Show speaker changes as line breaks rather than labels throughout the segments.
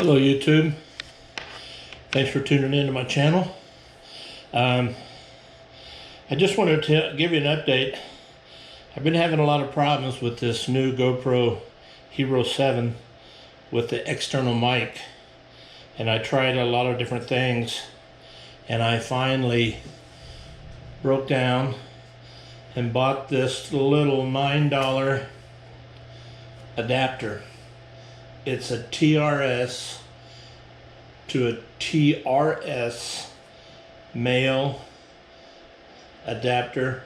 Hello YouTube, thanks for tuning in to my channel. I just wanted to give you an update. I've been having a lot of problems with this new GoPro Hero 7 with the external mic, and I tried a lot of different things, and I finally broke down and bought this little $9 adapter. It's a TRS to a TRS male adapter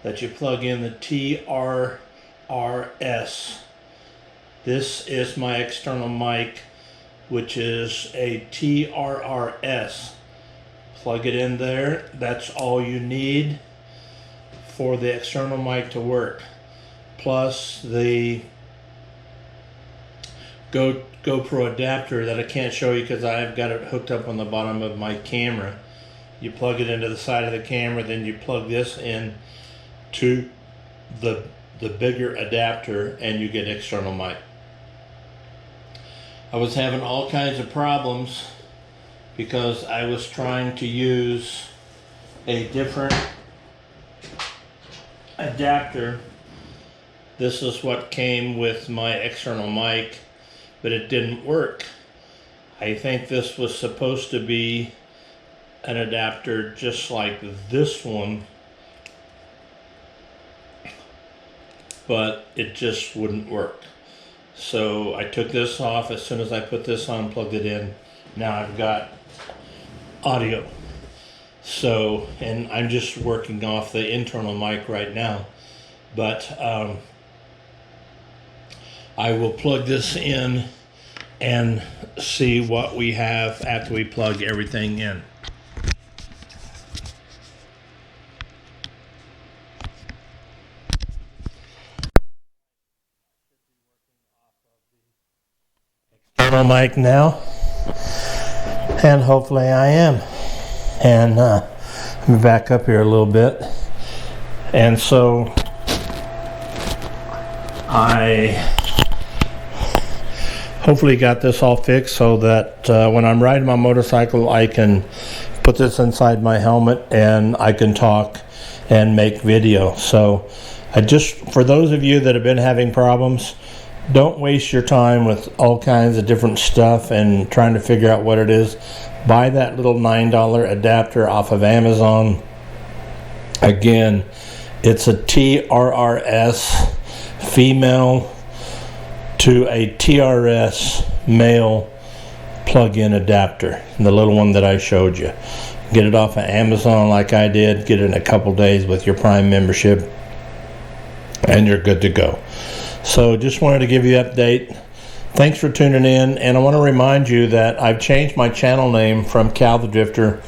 that you plug in the TRRS. This is my external mic, which is a TRRS. Plug it in there. That's all you need for the external mic to work. Plus the GoPro adapter that I can't show you because I've got it hooked up on the bottom of my camera. You plug it into the side of the camera, then you plug this in to the bigger adapter and you get external mic. I was having all kinds of problems because I was trying to use a different adapter. This is what came with my external mic, but it didn't work. I think this was supposed to be an adapter just like this one, but it just wouldn't work. So I took this off. As soon as I put this on, plugged it in, now I've got audio. So, and I'm just working off the internal mic right now, but I will plug this in and see what we have after we plug everything in. External mic now, and hopefully I am. And let me back up here a little bit. And so I hopefully got this all fixed so that when I'm riding my motorcycle, I can put this inside my helmet and I can talk and make video. So I just, for those of you that have been having problems, don't waste your time with all kinds of different stuff and trying to figure out what it is. Buy that little $9 adapter off of Amazon. Again, it's a TRRS female to a TRS male plug-in adapter, the little one that I showed you. Get it off of Amazon like I did. Get it in a couple days with your Prime membership and you're good to go. So just wanted to give you an update. Thanks for tuning in, and I want to remind you that I've changed my channel name from Cal the Drifter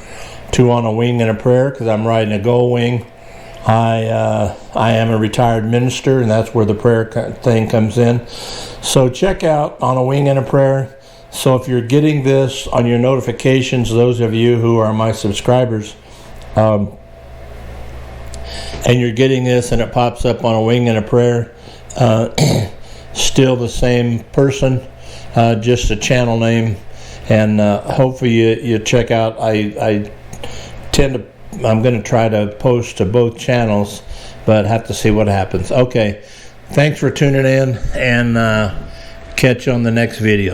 to On a Wing and a Prayer because I'm riding a Gold Wing. I am a retired minister, and that's where the prayer thing comes in. So check out On a Wing and a Prayer. So if you're getting this on your notifications, those of you who are my subscribers, and you're getting this and it pops up On a Wing and a Prayer, still the same person, just a channel name, and hopefully you check out. I'm going to try to post to both channels, but have to see what happens. Okay, thanks for tuning in, and catch you on the next video.